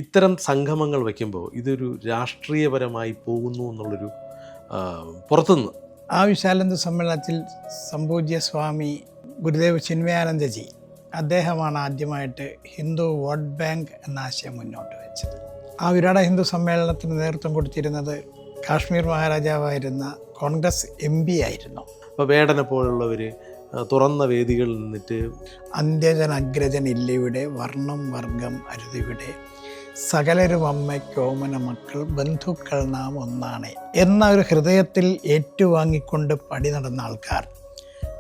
ഇത്തരം സംഗമങ്ങൾ വയ്ക്കുമ്പോൾ ഇതൊരു രാഷ്ട്രീയപരമായി പോകുന്നു എന്നുള്ളൊരു പുറത്തുനിന്ന് ആ വിശാലന്ദ സമ്മേളനത്തിൽ സംപൂജ്യ സ്വാമി ഗുരുദേവ് ചിന്മയാനന്ദജി അദ്ദേഹമാണ് ആദ്യമായിട്ട് ഹിന്ദു വോട്ട് ബാങ്ക് എന്ന ആശയം മുന്നോട്ട് വെച്ചത്. ആ വിരാട ഹിന്ദു സമ്മേളനത്തിന് നേതൃത്വം കൊടുത്തിരുന്നത് കാശ്മീർ മഹാരാജാവായിരുന്ന കോൺഗ്രസ് MP ആയിരുന്നു. അപ്പോൾ വേടനെ പോലുള്ളവർ തുറന്ന വേദികളിൽ നിന്നിട്ട് അന്ത്യജൻ അഗ്രജൻ ഇല്ലിവിടെ, വർണ്ണം വർഗം അരുതിവിടെ, സകലരും അമ്മയ്ക്കോമന മക്കൾ, ബന്ധുക്കൾ നാം ഒന്നാണ് എന്ന ഒരു ഹൃദയത്തിൽ ഏറ്റുവാങ്ങിക്കൊണ്ട് പടി നടന്ന ആൾക്കാർ,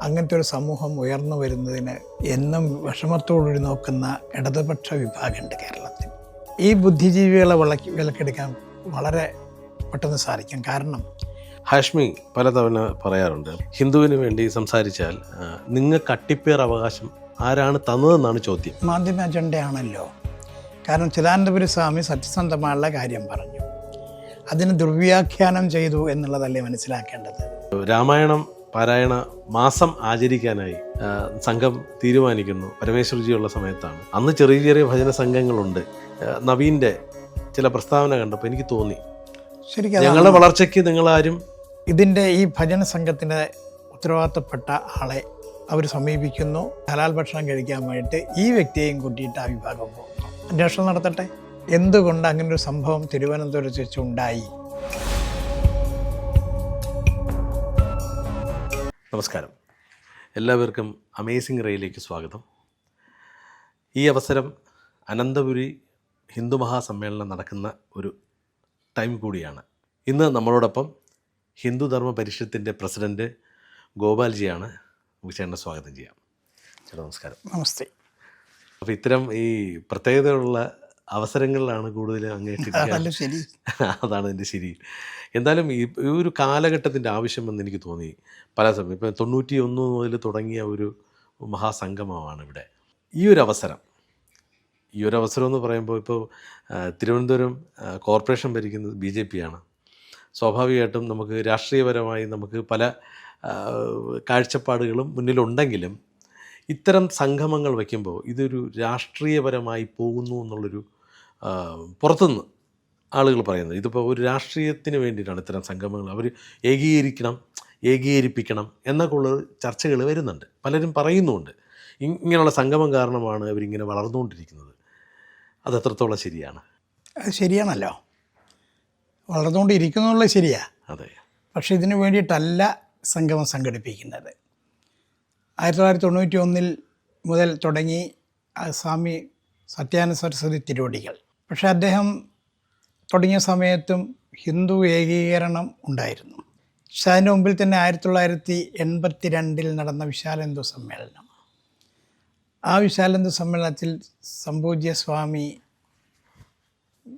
അങ്ങനത്തെ ഒരു സമൂഹം ഉയർന്നു വരുന്നതിന് എന്നും വിഷമത്തോടുകൂടി നോക്കുന്ന ഇടതുപക്ഷ വിഭാഗമുണ്ട് കേരളത്തിൽ. ഈ ബുദ്ധിജീവികളെ വിലക്കെടുക്കാൻ വളരെ പെട്ടെന്ന് സാധിക്കും. കാരണം ഹാഷ്മി പലതവണ പറയാറുണ്ട്, ഹിന്ദുവിന് വേണ്ടി സംസാരിച്ചാൽ നിങ്ങൾക്ക് അട്ടിപ്പേർ അവകാശം ആരാണ് തന്നതെന്നാണ് ചോദ്യം. മാധ്യമ അജണ്ടയാണല്ലോ. കാരണം ചിദാനന്ദപുരി സ്വാമി സത്യസന്ധമായുള്ള കാര്യം പറഞ്ഞു, അതിന് ദുർവ്യാഖ്യാനം ചെയ്തു എന്നുള്ളതല്ലേ മനസ്സിലാക്കേണ്ടത്. രാമായണം പാരായണ മാസം ആചരിക്കാനായി സംഘം തീരുമാനിക്കുന്നു. പരമേശ്വർജിയുള്ള സമയത്താണ്. അന്ന് ചെറിയ ചെറിയ ഭജന സംഘങ്ങളുണ്ട്. നവീൻ്റെ ചില പ്രസ്താവന കണ്ടപ്പോൾ എനിക്ക് തോന്നി, ശരിക്കും ഞങ്ങളുടെ വളർച്ചയ്ക്ക് നിങ്ങളാരും ഇതിൻ്റെ ഈ ഭജന സംഘത്തിൻ്റെ ഉത്തരവാദിത്തപ്പെട്ട ആളെ അവർ സമീപിക്കുന്നു. ഹലാൽ ഭക്ഷണം കഴിക്കാൻ വേണ്ടിയിട്ട് ഈ വ്യക്തിയെയും കൂട്ടിയിട്ട് ആ വിഭാഗം പോകുന്നു. അന്വേഷണം നടത്തട്ടെ, എന്തുകൊണ്ട് അങ്ങനൊരു സംഭവം തിരുവനന്തപുരത്ത് വെച്ചുണ്ടായി. നമസ്കാരം, എല്ലാവർക്കും അമേസിംഗ് റേയിലേക്ക് സ്വാഗതം. ഈ അവസരം അനന്തപുരി ഹിന്ദു മഹാസമ്മേളനം നടക്കുന്ന ഒരു ടൈം കൂടിയാണ്. ഇന്ന് നമ്മളോടൊപ്പം ഹിന്ദു ധർമ്മ പരിഷത്തിൻ്റെ പ്രസിഡൻറ്റ് ഗോപാൽജിയാണ്. നമുക്ക് ചേട്ടനെ സ്വാഗതം ചെയ്യാം. ചേട്ടാ നമസ്കാരം. നമസ്തേ. അപ്പോൾ ഇത്തരം ഈ പ്രത്യേകതയുള്ള അവസരങ്ങളിലാണ് കൂടുതൽ ശരി. അതാണ് എൻ്റെ ശരി. എന്തായാലും ഈ ഒരു കാലഘട്ടത്തിൻ്റെ ആവശ്യമെന്ന് എനിക്ക് തോന്നി. പല സമയം ഇപ്പം 91 മുതൽ തുടങ്ങിയ ഒരു മഹാസംഗമമാണ് ഇവിടെ. ഈ ഒരു അവസരം എന്ന് പറയുമ്പോൾ ഇപ്പോൾ തിരുവനന്തപുരം കോർപ്പറേഷൻ ഭരിക്കുന്നത് BJP ആണ്. സ്വാഭാവികമായിട്ടും നമുക്ക് രാഷ്ട്രീയപരമായി നമുക്ക് പല കാഴ്ചപ്പാടുകളും മുന്നിലുണ്ടെങ്കിലും ഇത്തരം സംഗമങ്ങൾ വയ്ക്കുമ്പോൾ ഇതൊരു രാഷ്ട്രീയപരമായി പോകുന്നു എന്നുള്ളൊരു പുറത്തുനിന്ന് ആളുകൾ പറയുന്നത്. ഇതിപ്പോൾ ഒരു രാഷ്ട്രീയത്തിന് വേണ്ടിയിട്ടാണ് ഇത്തരം സംഗമങ്ങൾ. അവർ ഏകീകരിപ്പിക്കണം എന്നൊക്കെയുള്ള ചർച്ചകൾ വരുന്നുണ്ട്. പലരും പറയുന്നുമുണ്ട് ഇങ്ങനെയുള്ള സംഗമം കാരണമാണ് അവരിങ്ങനെ വളർന്നുകൊണ്ടിരിക്കുന്നത്. അത് എത്രത്തോളം ശരിയാണ്? അത് ശരിയാണല്ലോ, വളർന്നുകൊണ്ടിരിക്കുന്നുള്ളത് ശരിയാ. അതെ. പക്ഷെ ഇതിനു വേണ്ടിയിട്ടല്ല സംഗമം സംഘടിപ്പിക്കുന്നത്. 1991 മുതൽ തുടങ്ങി സ്വാമി സത്യാനന്ദ സരസ്വതി തിരുവടികൾ. പക്ഷേ അദ്ദേഹം തുടങ്ങിയ സമയത്തും ഹിന്ദു ഏകീകരണം ഉണ്ടായിരുന്നു. പക്ഷേ അതിൻ്റെ മുമ്പിൽ തന്നെ 1982 നടന്ന വിശാലന്ദ സമ്മേളനം. ആ വിശാലന്ദ സമ്മേളനത്തിൽ സംപൂജ്യ സ്വാമി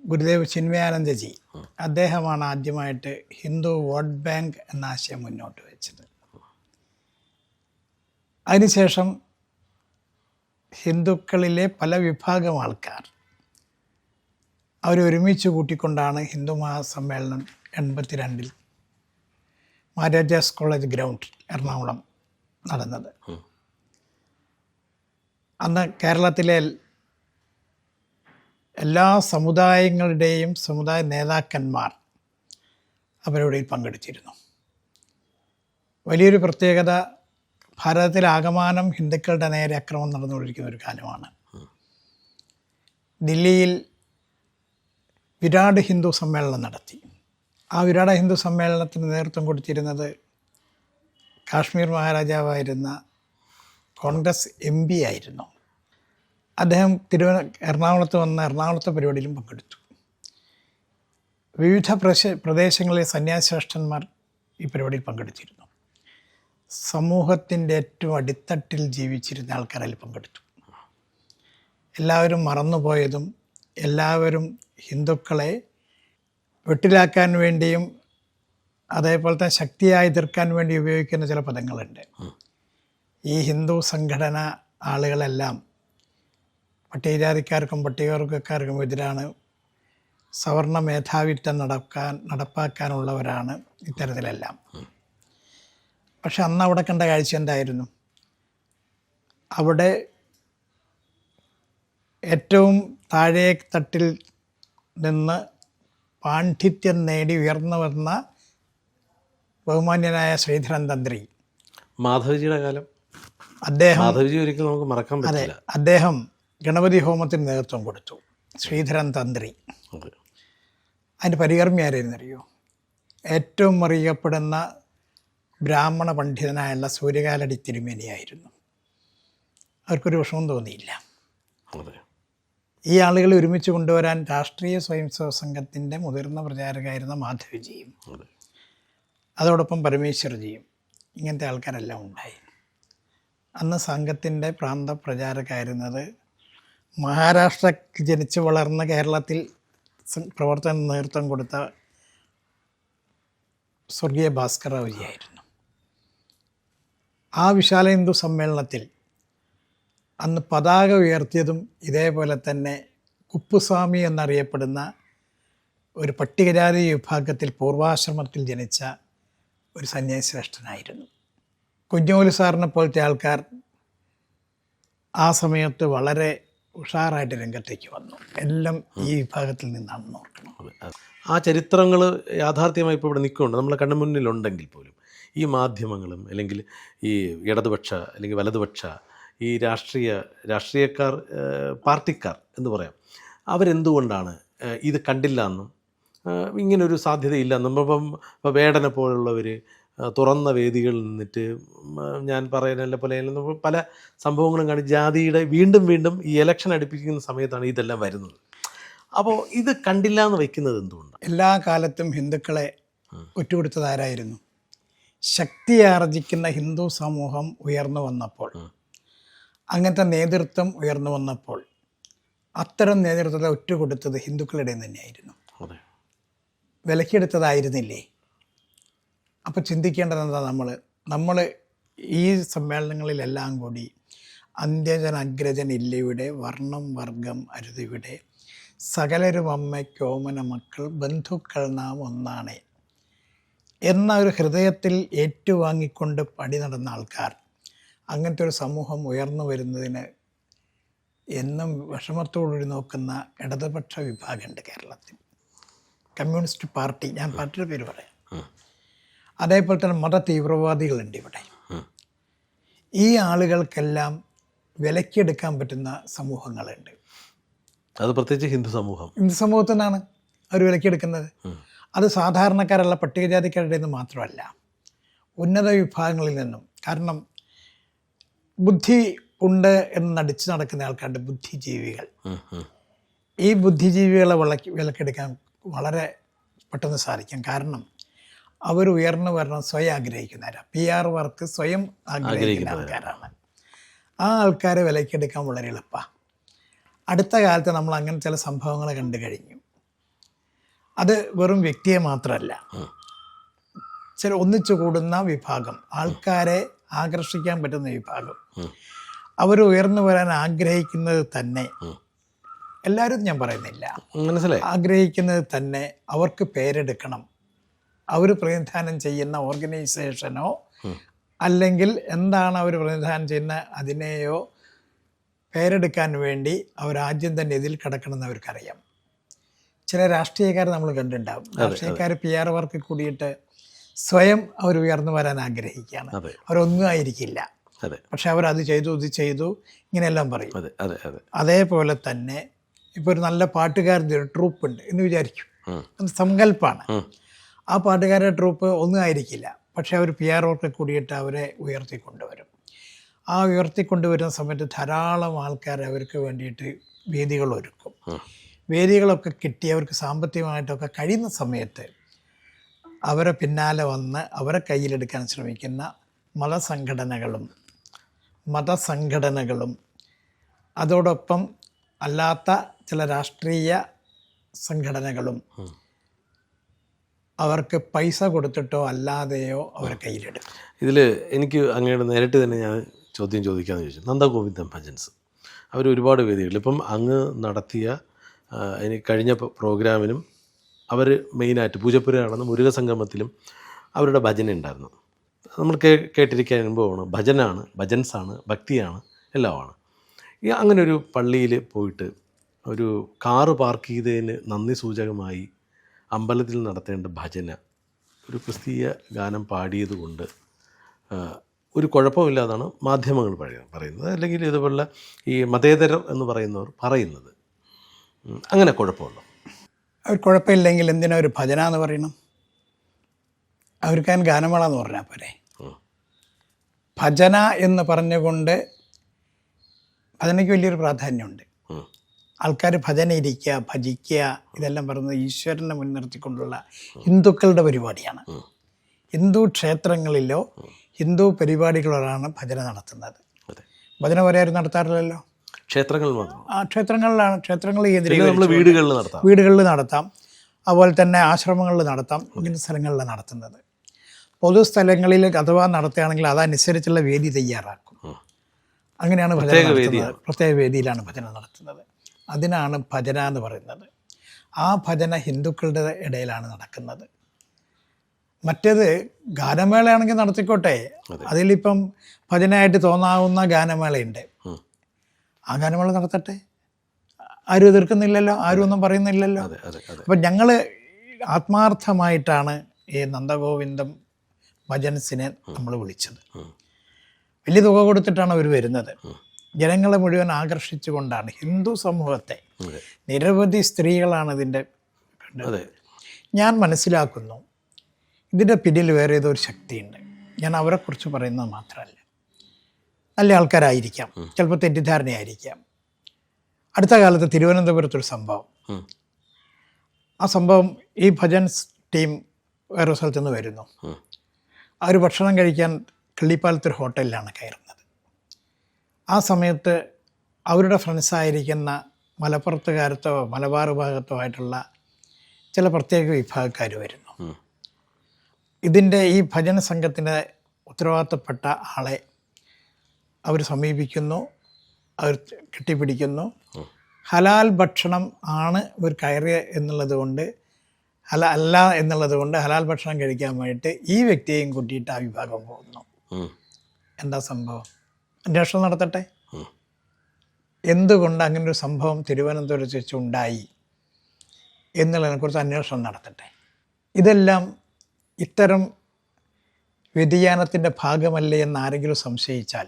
ഗുരുദേവ് ചിന്മയാനന്ദജി അദ്ദേഹമാണ് ആദ്യമായിട്ട് ഹിന്ദു വോട്ട് ബാങ്ക് എന്ന ആശയം മുന്നോട്ട് വെച്ചത്. അതിനുശേഷം ഹിന്ദുക്കളിലെ പല വിഭാഗം ആൾക്കാർ അവരൊരുമിച്ച് കൂട്ടിക്കൊണ്ടാണ് ഹിന്ദു മഹാസമ്മേളനം 82 മഹാരാജാസ് കോളേജ് ഗ്രൗണ്ട് എറണാകുളം നടന്നത്. അന്ന് കേരളത്തിലെ എല്ലാ സമുദായങ്ങളുടെയും സമുദായ നേതാക്കന്മാർ അവരോട് പങ്കെടുത്തിരുന്നു. വലിയൊരു പ്രത്യേകത, ഭാരതത്തിലാകമാനം ഹിന്ദുക്കളുടെ നേരെ അക്രമം നടന്നുകൊണ്ടിരിക്കുന്ന ഒരു കാലമാണ്. ദില്ലിയിൽ വിരാട് ഹിന്ദു സമ്മേളനം നടത്തി. ആ വിരാട ഹിന്ദു സമ്മേളനത്തിന് നേതൃത്വം കൊടുത്തിരുന്നത് കാശ്മീർ മഹാരാജാവായിരുന്ന കോൺഗ്രസ് MP ആയിരുന്നു. അദ്ദേഹം എറണാകുളത്ത് വന്ന എറണാകുളത്തെ പരിപാടിയിലും പങ്കെടുത്തു. വിവിധ പ്രദേശങ്ങളിലെ സന്യാസിശ്രേഷ്ഠന്മാർ ഈ പരിപാടിയിൽ പങ്കെടുത്തിരുന്നു. സമൂഹത്തിൻ്റെ ഏറ്റവും അടിത്തട്ടിൽ ജീവിച്ചിരുന്ന ആൾക്കാർ അതിൽ പങ്കെടുത്തു. എല്ലാവരും മറന്നുപോയതും എല്ലാവരും ഹിന്ദുക്കളെ വെട്ടിലാക്കാൻ വേണ്ടിയും അതേപോലെ തന്നെ ശക്തിയായി തീർക്കാൻ വേണ്ടി ഉപയോഗിക്കുന്ന ചില പദങ്ങളുണ്ട്. ഈ ഹിന്ദു സംഘടന ആളുകളെല്ലാം പട്ടികജാതിക്കാർക്കും പട്ടികവർഗക്കാർക്കും എതിരാണ്, സവർണ മേധാവിത്വം നടപ്പാക്കാനുള്ളവരാണ് ഇത്തരത്തിലെല്ലാം. പക്ഷെ അന്ന് അവിടെ കണ്ട കാഴ്ച എന്തായിരുന്നു? അവിടെ ഏറ്റവും താഴെ തട്ടിൽ നിന്ന് പാണ്ഡിത്യം നേടി ഉയർന്നു വന്ന ബഹുമാന്യനായ ശ്രീധരൻ തന്ത്രി, മാധവജിയുടെ കാലം, അദ്ദേഹം മാധവജി ഒരിക്കലും നമുക്ക് മറക്കാൻ അതെ പറ്റില്ല. അദ്ദേഹം ഗണപതി ഹോമത്തിന് നേതൃത്വം കൊടുത്തു. ശ്രീധരൻ തന്ത്രി. അതെ. അതിൻ്റെ പരികർമ്മി ആരായിരുന്നറിയോ? ഏറ്റവും അറിയപ്പെടുന്ന ബ്രാഹ്മണ പണ്ഡിതനായുള്ള സൂര്യകാലടി തിരുമേനിയായിരുന്നു. അവർക്കൊരു വിഷമം തോന്നിയില്ല. അതെ. ഈ ആളുകളെ ഒരുമിച്ച് കൊണ്ടുവരാൻ രാഷ്ട്രീയ സ്വയംസേവക സംഘത്തിൻ്റെ മുതിർന്ന പ്രചാരകരായിരുന്ന മാധവജിയും അതെ. അതോടൊപ്പം പരമേശ്വർജിയും ഇങ്ങനത്തെ ആൾക്കാരെല്ലാം ഉണ്ടായി. അന്ന് സംഘത്തിൻ്റെ പ്രാന്ത പ്രചാരകരായിരുന്നത് മഹാരാഷ്ട്രക്ക് ജനിച്ച് വളർന്ന കേരളത്തിൽ പ്രവർത്തന നേതൃത്വം കൊടുത്ത സ്വർഗീയ ഭാസ്കർറാവുജിയായിരുന്നു. ആ വിശാല ഹിന്ദു സമ്മേളനത്തിൽ അന്ന് പതാക ഉയർത്തിയതും ഇതേപോലെ തന്നെ കുപ്പുസ്വാമി എന്നറിയപ്പെടുന്ന ഒരു പട്ടികജാതി വിഭാഗത്തിൽ പൂർവാശ്രമത്തിൽ ജനിച്ച ഒരു സന്യാസിശ്രേഷ്ഠനായിരുന്നു. കുഞ്ഞോലി സാറിനെ പോലത്തെ ആൾക്കാർ ആ സമയത്ത് വളരെ ഉഷാറായിട്ട് രംഗത്തേക്ക് വന്നു. എല്ലാം ഈ വിഭാഗത്തിൽ നിന്നാണ് നോക്കണം. ആ ചരിത്രങ്ങൾ യാഥാർത്ഥ്യമായി ഇപ്പോൾ ഇവിടെ നിൽക്കുന്നുണ്ട്, നമ്മളെ കണ്ണു മുന്നിലുണ്ടെങ്കിൽ പോലും ഈ മാധ്യമങ്ങളും അല്ലെങ്കിൽ ഈ ഇടതുപക്ഷ അല്ലെങ്കിൽ വലതുപക്ഷ ഈ രാഷ്ട്രീയക്കാർ, പാർട്ടിക്കാർ എന്ന് പറയാം, അവരെന്തുകൊണ്ടാണ് ഇത് കണ്ടില്ല എന്നും ഇങ്ങനൊരു സാധ്യതയില്ല എന്നും ഇപ്പോൾ വേടനെ പോലുള്ളവർ തുറന്ന വേദികളിൽ നിന്നിട്ട് ഞാൻ പറയുന്ന പോലെ പല സംഭവങ്ങളും കാണി ജാതിയുടെ വീണ്ടും ഈ ഇലക്ഷൻ അടുപ്പിക്കുന്ന സമയത്താണ് ഇതെല്ലാം വരുന്നത്. അപ്പോൾ ഇത് കണ്ടില്ല എന്ന് വയ്ക്കുന്നത് എന്തുകൊണ്ടാണ്? എല്ലാ കാലത്തും ഹിന്ദുക്കളെ ഒറ്റുകൊടുത്തത് ആരായിരുന്നു? ശക്തി ആർജിക്കുന്ന ഹിന്ദു സമൂഹം ഉയർന്നു വന്നപ്പോൾ, അങ്ങനത്തെ നേതൃത്വം ഉയർന്നു വന്നപ്പോൾ അത്തരം നേതൃത്വത്തെ ഒറ്റുകൊടുത്തത് ഹിന്ദുക്കളുടെ തന്നെയായിരുന്നു. വിലക്കെടുത്തതായിരുന്നില്ലേ? അപ്പോൾ ചിന്തിക്കേണ്ടത് എന്താ? നമ്മൾ ഈ സമ്മേളനങ്ങളിലെല്ലാം കൂടി അന്ത്യജൻ അഗ്രജൻ ഇല്ലിവിടെ, വർണ്ണം വർഗം അരുതിവിടെ, സകലരും അമ്മയ്ക്കോമന മക്കൾ, ബന്ധുക്കൾ നാം ഒന്നാണ് എന്ന ഒരു ഹൃദയത്തിൽ ഏറ്റുവാങ്ങിക്കൊണ്ട് പടി നടന്ന ആൾക്കാർ, അങ്ങനത്തെ ഒരു സമൂഹം ഉയർന്നു വരുന്നതിന് എന്നും വിഷമത്തോടുകൂടി നോക്കുന്ന ഇടതുപക്ഷ വിഭാഗമുണ്ട് കേരളത്തിൽ. കമ്മ്യൂണിസ്റ്റ് പാർട്ടി, ഞാൻ പാർട്ടിയുടെ പേര് പറയാം. അതേപോലെ തന്നെ മത തീവ്രവാദികളുണ്ട് ഇവിടെ. ഈ ആളുകൾക്കെല്ലാം വിലക്കെടുക്കാൻ പറ്റുന്ന സമൂഹങ്ങളുണ്ട്. അത് പ്രത്യേകിച്ച് ഹിന്ദു സമൂഹത്തിൽ നിന്നാണ് അവർ വിലക്കെടുക്കുന്നത്. അത് സാധാരണക്കാരുള്ള പട്ടികജാതിക്കാരുടെ നിന്ന് മാത്രമല്ല, ഉന്നത വിഭാഗങ്ങളിൽ നിന്നും. കാരണം ബുദ്ധി ഉണ്ട് എന്ന് നടിച്ച് നടക്കുന്ന ആൾക്കാരുടെ ബുദ്ധിജീവികൾ. ഈ ബുദ്ധിജീവികളെ വിലക്കെടുക്കാൻ വളരെ പെട്ടെന്ന് സാധിക്കും. കാരണം അവർ ഉയർന്നു വരണം സ്വയം ആഗ്രഹിക്കുന്നവരാണ്. PR വർക്ക് സ്വയം ആഗ്രഹിക്കുന്ന ആൾക്കാരാണ്. ആ ആൾക്കാരെ വിലക്കെടുക്കാൻ വളരെ എളുപ്പമാണ്. അടുത്ത കാലത്ത് നമ്മൾ അങ്ങനെ ചില സംഭവങ്ങൾ കണ്ടു കഴിഞ്ഞു. അത് വെറും വ്യക്തിയെ മാത്രമല്ല, ചില ഒന്നിച്ചു കൂടുന്ന വിഭാഗം, ആൾക്കാരെ ആകർഷിക്കാൻ പറ്റുന്ന വിഭാഗം, അവർ ഉയർന്നു വരാൻ ആഗ്രഹിക്കുന്നത് തന്നെ, എല്ലാവരും ഞാൻ പറയുന്നില്ല, മനസ്സിലായി, ആഗ്രഹിക്കുന്നത് തന്നെ അവർക്ക് പേരെടുക്കണം. അവർ പ്രതിനിധാനം ചെയ്യുന്ന ഓർഗനൈസേഷനോ അല്ലെങ്കിൽ എന്താണ് അവർ പ്രതിനിധാനം ചെയ്യുന്ന അതിനെയോ പേരെടുക്കാൻ വേണ്ടി അവരാദ്യം തന്നെ ഇതിൽ കിടക്കണമെന്ന് അവർക്കറിയാം. ചില രാഷ്ട്രീയക്കാർ നമ്മൾ കണ്ടിട്ടുണ്ടാവും. രാഷ്ട്രീയക്കാർ PR വർക്ക് കൂടിയിട്ട് സ്വയം അവർ ഉയർന്നു വരാൻ ആഗ്രഹിക്കുകയാണ്. അവരൊന്നും ആയിരിക്കില്ല, പക്ഷെ അവരത് ചെയ്തു, ഇത് ചെയ്തു, ഇങ്ങനെയെല്ലാം പറയും. അതേപോലെ തന്നെ ഇപ്പോൾ ഒരു നല്ല പാട്ടുകാരുടെ ഒരു ട്രൂപ്പ് ഉണ്ട് എന്ന് വിചാരിക്കും, സങ്കല്പമാണ്. ആ പാട്ടുകാരുടെ ട്രൂപ്പ് ഒന്നും ആയിരിക്കില്ല, പക്ഷെ അവർ PR വർക്ക് കൂടിയിട്ട് അവരെ ഉയർത്തിക്കൊണ്ടുവരും. ആ ഉയർത്തിക്കൊണ്ടുവരുന്ന സമയത്ത് ധാരാളം ആൾക്കാർ അവർക്ക് വേണ്ടിയിട്ട് വേദികൾ ഒരുക്കും. വേദികളൊക്കെ കിട്ടി അവർക്ക് സാമ്പത്തികമായിട്ടൊക്കെ കഴിയുന്ന സമയത്ത് അവരെ പിന്നാലെ വന്ന് അവരെ കയ്യിലെടുക്കാൻ ശ്രമിക്കുന്ന മതസംഘടനകളും അതോടൊപ്പം അല്ലാത്ത ചില രാഷ്ട്രീയ സംഘടനകളും അവർക്ക് പൈസ കൊടുത്തിട്ടോ അല്ലാതെയോ അവരെ കയ്യിലെടുക്കും. ഇതിൽ എനിക്ക് അങ്ങയുടെ നേരിട്ട് തന്നെ ഞാൻ ചോദ്യം ചോദിക്കാമെന്ന് ചോദിച്ചു. നന്ദഗോവിന്ദം ഭജൻസ് അവർ ഒരുപാട് വേദികൾ ഇപ്പം അങ്ങ് നടത്തിയ എനിക്ക് കഴിഞ്ഞ പ്രോഗ്രാമിനും അവർ മെയിനായിട്ട് പൂജപ്പുര നടന്ന മുരുക സംഗമത്തിലും അവരുടെ ഭജന ഉണ്ടായിരുന്നു. നമ്മൾ കേട്ടിരിക്കാൻ അനുഭവമാണ്. ഭജനാണ്, ഭജൻസാണ്, ഭക്തിയാണ്, എല്ലാമാണ്. അങ്ങനെ ഒരു പള്ളിയിൽ പോയിട്ട് ഒരു കാറ് പാർക്ക് ചെയ്തതിന് നന്ദി സൂചകമായി അമ്പലത്തിൽ നടത്തേണ്ട ഭജന ഒരു ക്രിസ്തീയ ഗാനം പാടിയതുകൊണ്ട് ഒരു കുഴപ്പമില്ലാതാണ് മാധ്യമങ്ങൾ പറയുന്നത്, അല്ലെങ്കിൽ ഇതുപോലുള്ള ഈ മതേതരർ എന്ന് പറയുന്നവർ പറയുന്നത്. അങ്ങനെ കുഴപ്പമുണ്ടോ? അവർ കുഴപ്പമില്ലെങ്കിൽ എന്തിനാ ഒരു ഭജന എന്ന് പറയണം? അവർക്കാൻ ഗാനമേള എന്ന് പറഞ്ഞാൽ പോരെ. ഭജന എന്ന് പറഞ്ഞുകൊണ്ട് ഭജനയ്ക്ക് വലിയൊരു പ്രാധാന്യമുണ്ട്. ആൾക്കാർ ഭജന ഇരിക്കുക, ഭജിക്കുക, ഇതെല്ലാം പറയുന്നത് ഈശ്വരനെ മുൻനിർത്തിക്കൊണ്ടുള്ള ഹിന്ദുക്കളുടെ പരിപാടിയാണ്. ഹിന്ദു ക്ഷേത്രങ്ങളിലോ ഹിന്ദു പരിപാടികളോടാണ് ഭജന നടത്തുന്നത്. ഭജന വേറെ ആരും നടത്താറില്ലല്ലോ. ക്ഷേത്രങ്ങൾ മാത്രം. ക്ഷേത്രങ്ങളിലാണ്. ക്ഷേത്രങ്ങളിൽ വീടുകളിൽ നടത്താം, അതുപോലെ തന്നെ ആശ്രമങ്ങളിൽ നടത്താം. ഇങ്ങനത്തെ സ്ഥലങ്ങളിൽ നടത്തുന്നത്. പൊതുസ്ഥലങ്ങളിൽ അഥവാ നടത്തുകയാണെങ്കിൽ അതനുസരിച്ചുള്ള വേദി തയ്യാറാക്കും. അങ്ങനെയാണ് ഭജന നടത്തുന്നത്. പ്രത്യേക വേദിയിലാണ് ഭജന നടത്തുന്നത്. അതിനാണ് ഭജന എന്ന് പറയുന്നത്. ആ ഭജന ഹിന്ദുക്കളുടെ ഇടയിലാണ് നടക്കുന്നത്. മറ്റേത് ഗാനമേളയാണെങ്കിൽ നടത്തിക്കോട്ടെ, അതിലിപ്പം ഭജനയായിട്ട് തോന്നാവുന്ന ഗാനമേളയുണ്ട്. ആ ഗാനമേള നടത്തട്ടെ, ആരും എതിർക്കുന്നില്ലല്ലോ, ആരും ഒന്നും പറയുന്നില്ലല്ലോ. അപ്പം ഞങ്ങൾ ആത്മാർത്ഥമായിട്ടാണ് ഈ നന്ദഗോവിന്ദം ഭജൻസിനെ നമ്മൾ വിളിച്ചത്. വലിയ തുക കൊടുത്തിട്ടാണ് അവർ വരുന്നത്. ജനങ്ങളെ മുഴുവൻ ആകർഷിച്ചുകൊണ്ടാണ്. ഹിന്ദു സമൂഹത്തെ നിരവധി സ്ത്രീകളാണ് ഇതിൻ്റെ. ഞാൻ മനസ്സിലാക്കുന്നു ഇതിൻ്റെ പിന്നിൽ വേറെ ഏതോ ഒരു ശക്തിയുണ്ട്. ഞാൻ അവരെക്കുറിച്ച് പറയുന്നത് മാത്രമല്ല. നല്ല ആൾക്കാരായിരിക്കാം, ചിലപ്പോൾ തെറ്റിദ്ധാരണയായിരിക്കാം. അടുത്ത കാലത്ത് തിരുവനന്തപുരത്തൊരു സംഭവം, ആ സംഭവം ഈ ഭജൻസ് ടീം വേറെ സ്ഥലത്തു നിന്ന് വരുന്നു. അവർ ഭക്ഷണം കഴിക്കാൻ കിള്ളിപ്പാലത്തൊരു ഹോട്ടലിലാണ് കയറുന്നത്. ആ സമയത്ത് അവരുടെ ഫ്രണ്ട്സായിരിക്കുന്ന മലപ്പുറത്തുകാരത്തോ മലബാർ ഭാഗത്തോ ആയിട്ടുള്ള ചില പ്രത്യേക വിഭാഗക്കാർ വരുന്നു. ഇതിൻ്റെ ഈ ഭജന സംഘത്തിൻ്റെ ഉത്തരവാദിത്തപ്പെട്ട ആളെ അവർ സമീപിക്കുന്നു, അവർ കെട്ടിപ്പിടിക്കുന്നു. ഹലാൽ ഭക്ഷണം ആണ് ഇവർ കയറിയ എന്നുള്ളത് കൊണ്ട്, അല്ല എന്നുള്ളത് കൊണ്ട് ഹലാൽ ഭക്ഷണം കഴിക്കാൻ വേണ്ടിയിട്ട് ഈ വ്യക്തിയെയും കൂട്ടിയിട്ട് ആ വിഭാഗം പോകുന്നു. എന്താ സംഭവം? അന്വേഷണം നടത്തട്ടെ. എന്തുകൊണ്ട് അങ്ങനൊരു സംഭവം തിരുവനന്തപുരത്ത് വെച്ച് ഉണ്ടായി എന്നുള്ളതിനെക്കുറിച്ച് അന്വേഷണം നടത്തട്ടെ. ഇതെല്ലാം ഇത്തരം വ്യതിയാനത്തിൻ്റെ ഭാഗമല്ലേ എന്ന് ആരെങ്കിലും സംശയിച്ചാൽ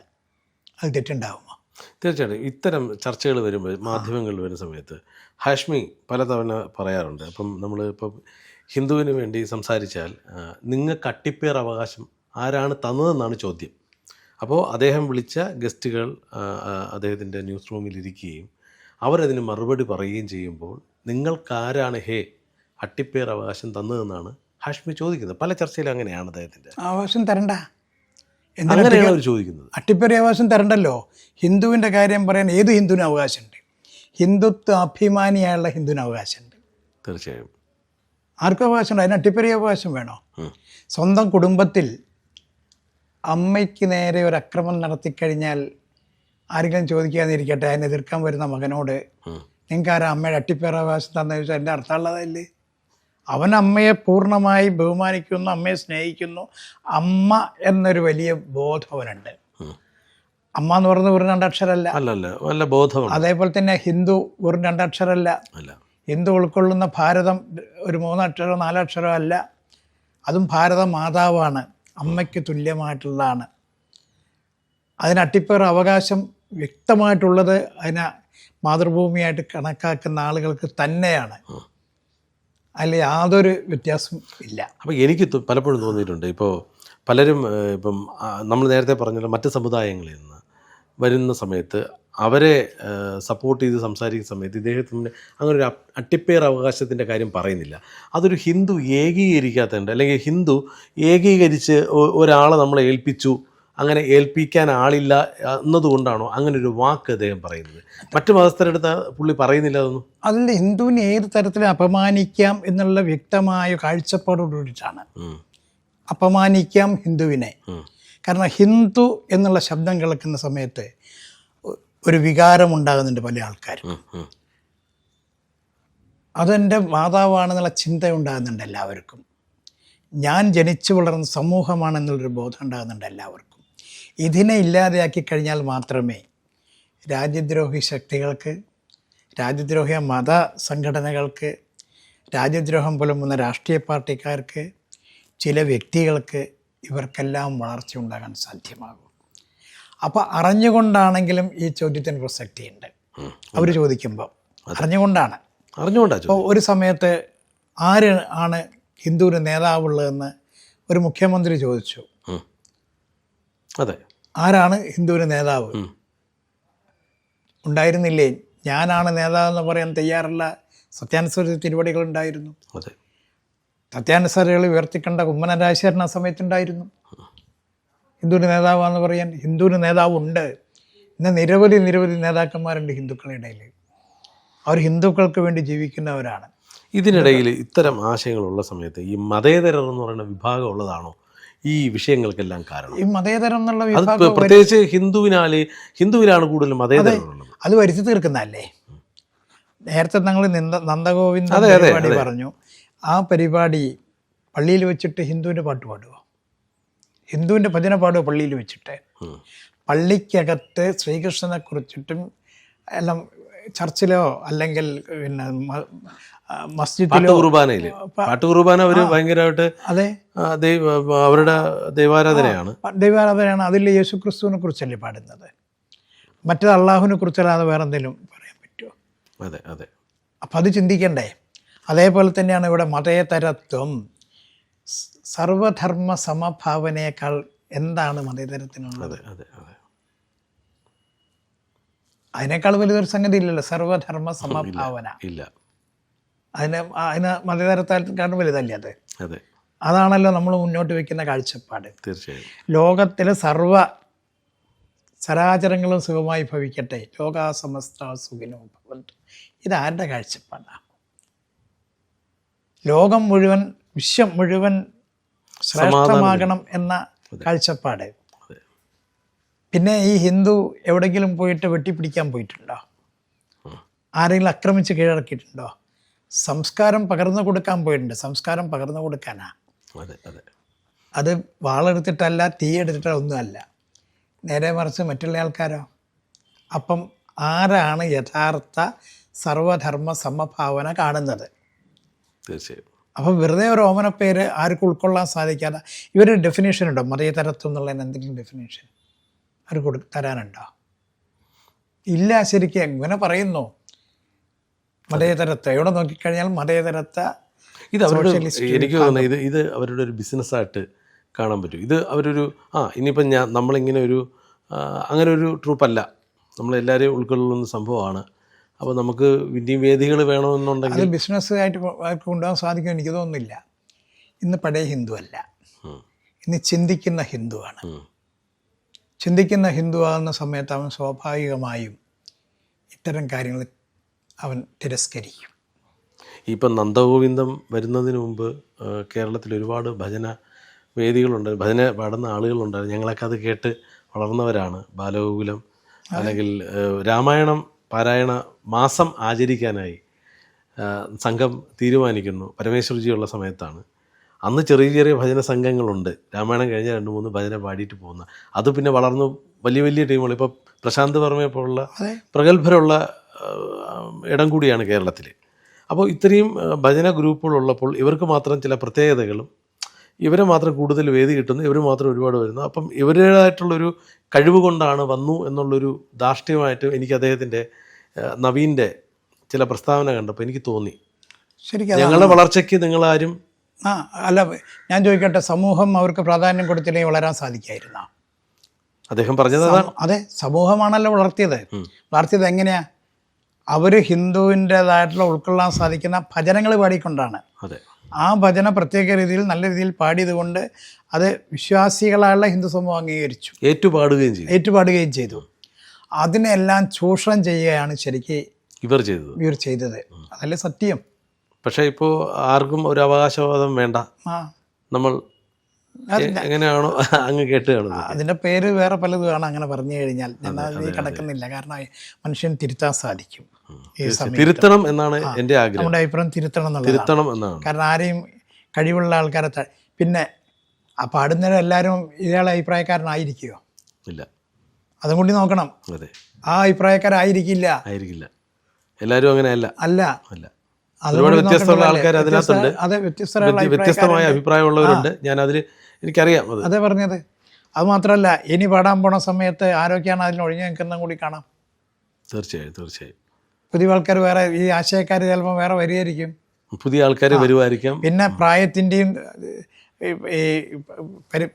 അത് തെറ്റുണ്ടാകുമോ? തീർച്ചയായിട്ടും ഇത്തരം ചർച്ചകൾ വരുമ്പോൾ മാധ്യമങ്ങളിൽ വരുന്ന സമയത്ത് ഹാഷ്മി പലതവണ പറയാറുണ്ട്. അപ്പം നമ്മൾ ഇപ്പം ഹിന്ദുവിന് വേണ്ടി സംസാരിച്ചാൽ നിങ്ങൾക്ക് അട്ടിപ്പേർ അവകാശം ആരാണ് തന്നതെന്നാണ് ചോദ്യം. അപ്പോൾ അദ്ദേഹം വിളിച്ച ഗസ്റ്റുകൾ അദ്ദേഹത്തിൻ്റെ ന്യൂസ് റൂമിലിരിക്കുകയും അവരതിന് മറുപടി പറയുകയും ചെയ്യുമ്പോൾ നിങ്ങൾക്കാരാണ് അട്ടിപ്പേർ അവകാശം തന്നതെന്നാണ് ഹാഷ്മി ചോദിക്കുന്നത്. പല ചർച്ചയിലും അങ്ങനെയാണ് അദ്ദേഹത്തിൻ്റെ. അവകാശം തരണ്ട, അങ്ങനെയാണ് അവർ ചോദിക്കുന്നത്. അട്ടിപ്പേറി അവകാശം തരണ്ടല്ലോ. ഹിന്ദുവിൻ്റെ കാര്യം പറയാൻ ഏത് ഹിന്ദുവിന് അവകാശമുണ്ട്? ഹിന്ദുത്വ അഭിമാനിയായുള്ള ഹിന്ദുവിന് അവകാശമുണ്ട്. തീർച്ചയായും ആർക്കും അവകാശമുണ്ട്. അതിന് അട്ടിപ്പേറി അവകാശം വേണോ? സ്വന്തം കുടുംബത്തിൽ അമ്മയ്ക്ക് നേരെ ഒരു അക്രമം നടത്തിക്കഴിഞ്ഞാൽ ആരെങ്കിലും ചോദിക്കാതിരിക്കട്ടെ, അതിനെ എതിർക്കാൻ വരുന്ന മകനോട് നിങ്ങൾക്ക് ആരാ അമ്മയുടെ അട്ടിപ്പേർ അവകാശം തന്നു ചോദിച്ചാൽ എൻ്റെ അർത്ഥമുള്ളതല്ലേ? അവൻ അമ്മയെ പൂർണ്ണമായി ബഹുമാനിക്കുന്നു, അമ്മയെ സ്നേഹിക്കുന്നു. അമ്മ എന്നൊരു വലിയ ബോധം അവനുണ്ട്. അമ്മ എന്ന് പറയുന്നത് വെറും രണ്ടക്ഷരമല്ല, ബോധം. അതേപോലെ തന്നെ ഹിന്ദു വെറും രണ്ടക്ഷരമല്ല. ഹിന്ദു ഉൾക്കൊള്ളുന്ന ഭാരതം ഒരു 3 അക്ഷരമോ 4 അക്ഷരമോ അല്ല. അതും ഭാരത മാതാവാണ്, അമ്മയ്ക്ക് തുല്യമായിട്ടുള്ളതാണ്. അതിന് അട്ടിപ്പേർ അവകാശം വ്യക്തമായിട്ടുള്ളത് അതിനെ മാതൃഭൂമിയായിട്ട് കണക്കാക്കുന്ന ആളുകൾക്ക് തന്നെയാണ്. അതിൽ യാതൊരു വ്യത്യാസം ഇല്ല. അപ്പോൾ എനിക്ക് പലപ്പോഴും തോന്നിയിട്ടുണ്ട്, ഇപ്പോൾ പലരും ഇപ്പം നമ്മൾ നേരത്തെ പറഞ്ഞ മറ്റ് സമുദായങ്ങളിൽ നിന്ന് വരുന്ന സമയത്ത് അവരെ സപ്പോർട്ട് ചെയ്ത് സംസാരിക്കുന്ന സമയത്ത് ഇദ്ദേഹത്തിൻ്റെ അങ്ങനെ ഒരു അട്ടിപ്പേർ അവകാശത്തിൻ്റെ കാര്യം പറയുന്നില്ല. അതൊരു ഹിന്ദു ഏകീകരിക്കാത്തതുണ്ട്, അല്ലെങ്കിൽ ഹിന്ദു ഏകീകരിച്ച് ഒരാളെ നമ്മളെ ഏൽപ്പിച്ചു, അങ്ങനെ ഏൽപ്പിക്കാൻ ആളില്ല എന്നതുകൊണ്ടാണോ അങ്ങനെ ഒരു വാക്ക് അദ്ദേഹം പറയുന്നത്? മറ്റു മതസ്ഥരെടുത്ത് പുള്ളി പറയുന്നില്ല അതൊന്നും. അതിൽ ഹിന്ദുവിനെ ഏത് തരത്തിൽ അപമാനിക്കാം എന്നുള്ള വ്യക്തമായ കാഴ്ചപ്പാടോടുകൂടിയിട്ടാണ് അപമാനിക്കാം ഹിന്ദുവിനെ. കാരണം ഹിന്ദു എന്നുള്ള ശബ്ദം കേൾക്കുന്ന സമയത്ത് ഒരു വികാരം ഉണ്ടാകുന്നുണ്ട് പല ആൾക്കാരും. അതെൻ്റെ മാതാവാണെന്നുള്ള ചിന്ത ഉണ്ടാകുന്നുണ്ട് എല്ലാവർക്കും. ഞാൻ ജനിച്ചു വളർന്ന സമൂഹമാണെന്നുള്ളൊരു ബോധം ഉണ്ടാകുന്നുണ്ട് എല്ലാവർക്കും. ഇതിനെ ഇല്ലാതെയാക്കി കഴിഞ്ഞാൽ മാത്രമേ രാജ്യദ്രോഹി ശക്തികൾക്ക് രാജ്യദ്രോഹ മത സംഘടനകൾക്ക്, രാജ്യദ്രോഹം പുലമ്പുന്ന രാഷ്ട്രീയ പാർട്ടിക്കാർക്ക്, ചില വ്യക്തികൾക്ക്, ഇവർക്കെല്ലാം വളർച്ച ഉണ്ടാകാൻ സാധ്യമാകും. അപ്പോൾ അറിഞ്ഞുകൊണ്ടാണെങ്കിലും ഈ ചോദ്യത്തിന് പ്രസക്തിയുണ്ട്. അവർ ചോദിക്കുമ്പോൾ അറിഞ്ഞുകൊണ്ടാണ്. അപ്പോൾ ഒരു സമയത്ത് ആര് ആണ് ഹിന്ദുവിന് നേതാവുള്ളതെന്ന് ഒരു മുഖ്യമന്ത്രി ചോദിച്ചു. അതെ, ആരാണ് ഹിന്ദുവിന് നേതാവ്? ഉണ്ടായിരുന്നില്ലേ? ഞാനാണ് നേതാവെന്ന് പറയാൻ തയ്യാറുള്ള സത്യാനുസരി തിരുവടികളുണ്ടായിരുന്നു. സത്യാനുസരികൾ ഉയർത്തിക്കണ്ട കുമ്മനം രാജശേഖരൻ ആ സമയത്തുണ്ടായിരുന്നു. ഹിന്ദുവിന് നേതാവാന്ന് പറയാൻ ഹിന്ദുവിന് നേതാവുണ്ട്. ഇന്ന് നിരവധി നേതാക്കന്മാരുണ്ട് ഹിന്ദുക്കളുടെ ഇടയിൽ. അവർ ഹിന്ദുക്കൾക്ക് വേണ്ടി ജീവിക്കുന്നവരാണ്. ഇതിനിടയിൽ ഇത്തരം ആശയങ്ങളുള്ള സമയത്ത് ഈ മതേതരർ എന്ന് പറയുന്ന വിഭാഗം ഉള്ളതാണോ ഈ വിഷയങ്ങൾക്കെല്ലാം കാരണം? ഈ മതേതരം എന്നുള്ള വിഭാഗം പ്രത്യേകിച്ച് ഹിന്ദുവിലാണ് കൂടുതൽ മതേതരമുള്ളത്. അത് വരുത്തി തീർക്കുന്നതല്ലേ. നേരത്തെ ഞങ്ങൾ നന്ദഗോവിന്ദ പരിപാടി പറഞ്ഞു. ആ പരിപാടി പള്ളിയിൽ വെച്ചിട്ട് ഹിന്ദുവിൻ്റെ പാട്ട് പാടുക, ഹിന്ദുവിൻ്റെ ഭജന പാടുക പള്ളിയിൽ വെച്ചിട്ട്. പള്ളിക്കകത്ത് ശ്രീകൃഷ്ണനെ കുറിച്ചിട്ടും എല്ലാം ചർച്ചിലോ അല്ലെങ്കിൽ പിന്നെ മസ്ജിദിലോ പാട്ടുകുർബാന ഒരു ഭയങ്കരമായിട്ട് അതെ അവരുടെ ദൈവാരാധനയാണ്. അതിൽ യേശു ക്രിസ്തുവിനെ കുറിച്ചല്ലേ പാടുന്നത്. മറ്റേത് അള്ളാഹുവിനെ കുറിച്ചല്ലാതെ വേറെ എന്തെങ്കിലും പറയാൻ പറ്റുമോ? അതെ അതെ. അപ്പം അത് ചിന്തിക്കണ്ടേ? അതേപോലെ തന്നെയാണ് ഇവിടെ മതേതരത്വം. സർവധർമ്മ സമഭാവനയേക്കാൾ എന്താണ് മതേതരത്തിനുള്ളത്? അതിനേക്കാൾ വലിയൊരു സംഗതി ഇല്ലല്ലോ സർവധർമ്മ സമഭാവന. ഇല്ല. അതിന് മതേതരത്വം വലുതല്ലേ അത്? അതാണല്ലോ നമ്മൾ മുന്നോട്ട് വെക്കുന്ന കാഴ്ചപ്പാട്. തീർച്ചയായും. ലോകത്തിലെ സർവ ചരാചരങ്ങളും സുഖമായി ഭവിക്കട്ടെ, ലോകാ സമസ്ത സുഖിനോ ഭവന്തു. ഇതാരുടെ കാഴ്ചപ്പാടാണ്? ലോകം മുഴുവൻ, വിശ്വം മുഴുവൻ ശ്രേഷ്ഠമാകണം എന്ന കാഴ്ചപ്പാട്. പിന്നെ ഈ ഹിന്ദു എവിടെയെങ്കിലും പോയിട്ട് വെട്ടിപ്പിടിക്കാൻ പോയിട്ടുണ്ടോ? ആരെങ്കിലും ആക്രമിച്ച് കീഴടക്കിയിട്ടുണ്ടോ? സംസ്കാരം പകർന്നു കൊടുക്കാൻ പോയിട്ടുണ്ട്. സംസ്കാരം പകർന്നു കൊടുക്കാനാ. അത് വാളെടുത്തിട്ടല്ല, തീയെടുത്തിട്ടോ ഒന്നുമല്ല. നേരെ മറിച്ച് മറ്റുള്ള ആൾക്കാരോ? അപ്പം ആരാണ് യഥാർത്ഥ സർവധർമ്മ സമഭാവന കാണുന്നത്? തീർച്ചയായും. അപ്പം വെറുതെ ഒരു ഓമന പേര് ആർക്കും ഉൾക്കൊള്ളാൻ സാധിക്കാതെ ഇവരൊരു ഡെഫിനേഷൻ ഉണ്ടോ? മതേതരത്വം എന്നുള്ളതിന് എന്തെങ്കിലും ഡെഫിനേഷൻ അവർ തരാനുണ്ടോ? ഇല്ല. ശരിക്കും എങ്ങനെ പറയുന്നു മതേതരത്വം? എവിടെ നോക്കിക്കഴിഞ്ഞാൽ മതേതരത്വ. ഇത് അവരുടെ, എനിക്ക് തോന്നുന്നത് ഇത് അവരുടെ ഒരു ബിസിനസ്സായിട്ട് കാണാൻ പറ്റും. ഇത് അവരൊരു ഇനിയിപ്പം നമ്മളിങ്ങനെ ഒരു അങ്ങനെ ഒരു ട്രൂപ്പല്ല, നമ്മളെല്ലാവരെയും ഉൾക്കൊള്ളുന്ന സംഭവമാണ്. അപ്പോൾ നമുക്ക് ഇനിയും വേദികൾ വേണമെന്നുണ്ടെങ്കിൽ അത് ബിസിനസ് ആയിട്ട് കൊണ്ടുപോകാൻ സാധിക്കും എനിക്ക് തോന്നുന്നില്ല. ഇന്ന് പഴയ ഹിന്ദു അല്ല, ഇന്ന് ചിന്തിക്കുന്ന ഹിന്ദുവാണ്. ചിന്തിക്കുന്ന ഹിന്ദുവാകുന്ന സമയത്ത് അവൻ സ്വാഭാവികമായും ഇത്തരം കാര്യങ്ങൾ അവൻ തിരസ്കരിക്കും. ഇപ്പം നന്ദഗോവിന്ദം വരുന്നതിന് മുമ്പ് കേരളത്തിൽ ഒരുപാട് ഭജന വേദികളുണ്ട്, ഭജന പാടുന്ന ആളുകളുണ്ടായിരുന്നു. ഞങ്ങളൊക്കെ അത് കേട്ട് വളർന്നവരാണ്. ബാലഗോകുലം അല്ലെങ്കിൽ രാമായണം പാരായണ മാസം ആചരിക്കാനായി സംഘം തീരുമാനിക്കുന്നു. പരമേശ്വർജിയുള്ള സമയത്താണ്. അന്ന് ചെറിയ ചെറിയ ഭജന സംഘങ്ങളുണ്ട്. രാമായണം കഴിഞ്ഞ 2-3 ഭജന പാടിയിട്ട് പോകുന്ന. അത് പിന്നെ വളർന്നു വലിയ വലിയ ടീമുകൾ. ഇപ്പോൾ പ്രശാന്ത് വർമ്മയെ പോലുള്ള പ്രഗത്ഭരുള്ള ഇടം കൂടിയാണ് കേരളത്തിൽ. അപ്പോൾ ഇത്രയും ഭജന ഗ്രൂപ്പുകളുള്ളപ്പോൾ ഇവർക്ക് മാത്രം ചില പ്രത്യേകതകളും, ഇവരെ മാത്രം കൂടുതൽ വേദി കിട്ടുന്നു, ഇവർ മാത്രം ഒരുപാട് വരുന്നു. അപ്പം ഇവരുടേതായിട്ടുള്ളൊരു കഴിവ് കൊണ്ടാണ് വന്നു എന്നുള്ളൊരു ധാർഷ്ട്യമായിട്ട് എനിക്ക് അദ്ദേഹത്തിൻ്റെ നവീൻ്റെ ചില പ്രസ്താവന കണ്ടപ്പോൾ എനിക്ക് തോന്നി, ശരിക്കും ഞങ്ങളുടെ വളർച്ചയ്ക്ക് നിങ്ങളാരും അല്ല. ഞാൻ ചോദിക്കട്ടെ, സമൂഹം അവർക്ക് പ്രാധാന്യം കൊടുത്തില്ലെങ്കിൽ വളരാൻ സാധിക്കായിരുന്നോ? അദ്ദേഹം പറഞ്ഞത് അതാണ്. അതെ, സമൂഹമാണല്ലോ വളർത്തിയത് എങ്ങനെയാ? അവർ ഹിന്ദുവിൻ്റെതായിട്ടുള്ള ഉൾക്കൊള്ളാൻ സാധിക്കുന്ന ഭജനങ്ങൾ പാടിക്കൊണ്ടാണ്. ആ ഭജന പ്രത്യേക രീതിയിൽ നല്ല രീതിയിൽ പാടിയത് കൊണ്ട് അത് വിശ്വാസികളായുള്ള ഹിന്ദു സമൂഹം അംഗീകരിച്ചു, ഏറ്റുപാടുകയും ചെയ്തു. അതിനെല്ലാം ചൂഷണം ചെയ്യുകയാണ് ശരിക്കും ഇവർ ചെയ്തത്. അതല്ലേ സത്യം. പക്ഷേ ഇപ്പോൾ ആർക്കും ഒരു അവകാശവാദം വേണ്ട, നമ്മൾ എങ്ങനെയാണോ അങ്ങ് കേട്ട് കാണുന്നത്. അതിൻ്റെ പേര് വേറെ പലതുമാണ് അങ്ങനെ പറഞ്ഞു കഴിഞ്ഞാൽ. ഞാൻ അതിൽ കിടക്കുന്നില്ല. കാരണം മനുഷ്യൻ തിരുത്താൻ സാധിക്കും. തിരുത്തണം എന്നാണ് എൻ്റെ ആഗ്രഹം. നമ്മുടെ അഭിപ്രായം തിരുത്തണം എന്നാണ്. കാരണം ആരെയും കഴിവുള്ള ആൾക്കാരെ പിന്നെ പാടുന്നവരും എല്ലാവരും ഇയാളെ അഭിപ്രായക്കാരനായിരിക്കുമോ? ഇല്ല. അതും കൂടി നോക്കണം. ആ അഭിപ്രായക്കാരായിരിക്കില്ല. എല്ലാവരും അങ്ങനെയല്ല. അല്ല. അല്ല, അതുകൂടി ഒരുപാട് വ്യത്യസ്തമുള്ള നോക്കേണ്ടതല്ലേ? ആൾക്കാർ അതിനകത്തുണ്ട്. അതെ, വ്യത്യസ്തമായ വ്യത്യസ്തമായ അഭിപ്രായമുള്ളവരുണ്ട്. ഞാൻ അതിൽ എനിക്കറിയാം അത്. അതേ പറഞ്ഞത്. അത് മാത്രമല്ല, ഇനി പാടാൻ പോണ സമയത്ത് ആരൊക്കെയാണ് അതിൽ ഒഴിഞ്ഞു നിൽക്കുന്നതും കൂടി കാണാം. തീർച്ചയായും തീർച്ചയായും. പുതിയ ആൾക്കാർ വേറെ, ഈ ആശയക്കാർ ചിലപ്പോൾ വേറെ വരികയായിരിക്കും. പുതിയ ആൾക്കാർ വരുമായിരിക്കാം. പിന്നെ പ്രായത്തിൻ്റെയും ഈ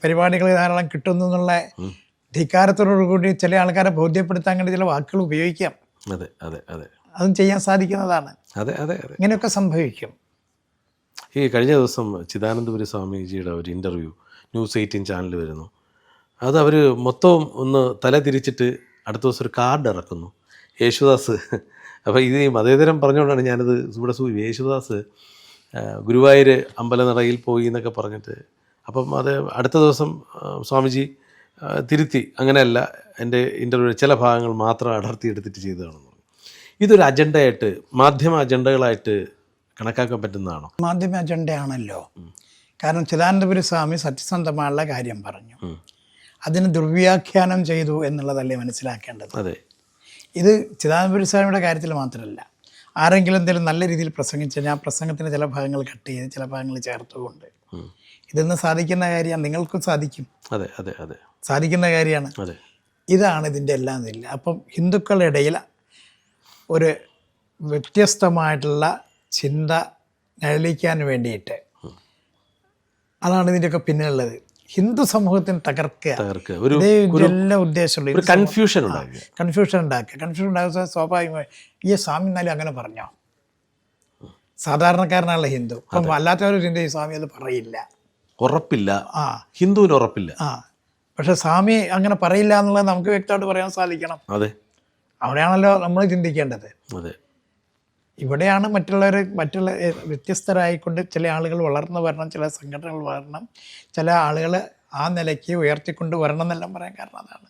പരിപാടികൾ ധാരാളം കിട്ടുന്നു എന്നുള്ള ധിക്കാരത്തോടു കൂടി ചില ആൾക്കാരെ ബോധ്യപ്പെടുത്താൻ വേണ്ടി ചില വാക്കുകൾ ഉപയോഗിക്കാം. അതെ അതെ അതെ, അതും ചെയ്യാൻ സാധിക്കുന്നതാണ്. അതെ അതെ അതെ, ഇങ്ങനെയൊക്കെ സംഭവിക്കും. ഈ കഴിഞ്ഞ ദിവസം ചിദാനന്ദപുരി സ്വാമിജിയുടെ ഒരു ഇൻ്റർവ്യൂ ന്യൂസ് 18 ചാനൽ വരുന്നു. അത് അവർ മൊത്തവും ഒന്ന് തല തിരിച്ചിട്ട് അടുത്ത ദിവസം ഒരു കാർഡ് ഇറക്കുന്നു, യേശുദാസ്. അപ്പോൾ ഇത് ഈ മതേതരം പറഞ്ഞുകൊണ്ടാണ് ഞാനത് ഇവിടെ യേശുദാസ് ഗുരുവായൂർ അമ്പലനടയിൽ പോയി എന്നൊക്കെ പറഞ്ഞിട്ട്. അപ്പം അത് അടുത്ത ദിവസം സ്വാമിജി തിരുത്തി, അങ്ങനെയല്ല, എൻ്റെ ഇൻ്റർവ്യൂ ചില ഭാഗങ്ങൾ മാത്രം അടർത്തിയെടുത്തിട്ട് ചെയ്തതാണെന്ന് പറഞ്ഞു. ഇതൊരു അജണ്ടയായിട്ട്, മാധ്യമ അജണ്ടകളായിട്ട് കണക്കാക്കാൻ പറ്റുന്നതാണോ? മാധ്യമ അജണ്ടയാണല്ലോ. കാരണം ചിദാനന്ദപുരി സ്വാമി സത്യസന്ധമായുള്ള കാര്യം പറഞ്ഞു, അതിന് ദുർവ്യാഖ്യാനം ചെയ്തു എന്നുള്ളതല്ലേ മനസ്സിലാക്കേണ്ടത്. അതെ, ഇത് ചിദാനന്ദപുരി സ്വാമിയുടെ കാര്യത്തിൽ മാത്രമല്ല, ആരെങ്കിലും എന്തെങ്കിലും നല്ല രീതിയിൽ പ്രസംഗിച്ചാൽ ഞാൻ പ്രസംഗത്തിന് ചില ഭാഗങ്ങൾ കട്ട് ചെയ്ത് ചില ഭാഗങ്ങൾ ചേർത്തുകൊണ്ട്, ഇതൊന്നും സാധിക്കുന്ന കാര്യമാണ്, നിങ്ങൾക്കും സാധിക്കും. അതെ അതെ അതെ, സാധിക്കുന്ന കാര്യമാണ്. അതെ, ഇതാണ് ഇതിൻ്റെ എല്ലാം ഇതില്ല. അപ്പം ഹിന്ദുക്കളുടെ ഇടയിൽ ഒരു വ്യത്യസ്തമായിട്ടുള്ള ചിന്ത നിഴലിക്കാൻ വേണ്ടിയിട്ട്, അതാണ് ഇതിൻ്റെയൊക്കെ പിന്നിലുള്ളത്. ഹിന്ദു സമൂഹത്തിന് തകർക്കുക, എല്ലാ ഉദ്ദേശമുള്ള കൺഫ്യൂഷൻ ഉണ്ടാക്കുക. കൺഫ്യൂഷൻ ഉണ്ടാക്കുക സ്വാഭാവികമായി. ഈ സ്വാമി എന്നാലും അങ്ങനെ പറഞ്ഞോ? സാധാരണക്കാരനാണല്ലോ ഹിന്ദു. അപ്പം അല്ലാത്തവരും ചിന്ത ഈ സ്വാമി അത് പറയില്ല, ഉറപ്പില്ല. ഹിന്ദുവിന് ഉറപ്പില്ല. പക്ഷെ സ്വാമി അങ്ങനെ പറയില്ല എന്നുള്ളത് നമുക്ക് വ്യക്തമായിട്ട് പറയാൻ സാധിക്കണം. അതെ, അവിടെയാണല്ലോ നമ്മൾ ചിന്തിക്കേണ്ടത്. അതെ, ഇവിടെയാണ് മറ്റുള്ള വ്യത്യസ്തരായിക്കൊണ്ട് ചില ആളുകൾ വളർന്നു വരണം, ചില സംഘടനകൾ വളരണം, ചില ആളുകൾ ആ നിലയ്ക്ക് ഉയർത്തിക്കൊണ്ട് വരണം എന്നെല്ലാം പറയാൻ കാരണം അതാണ്.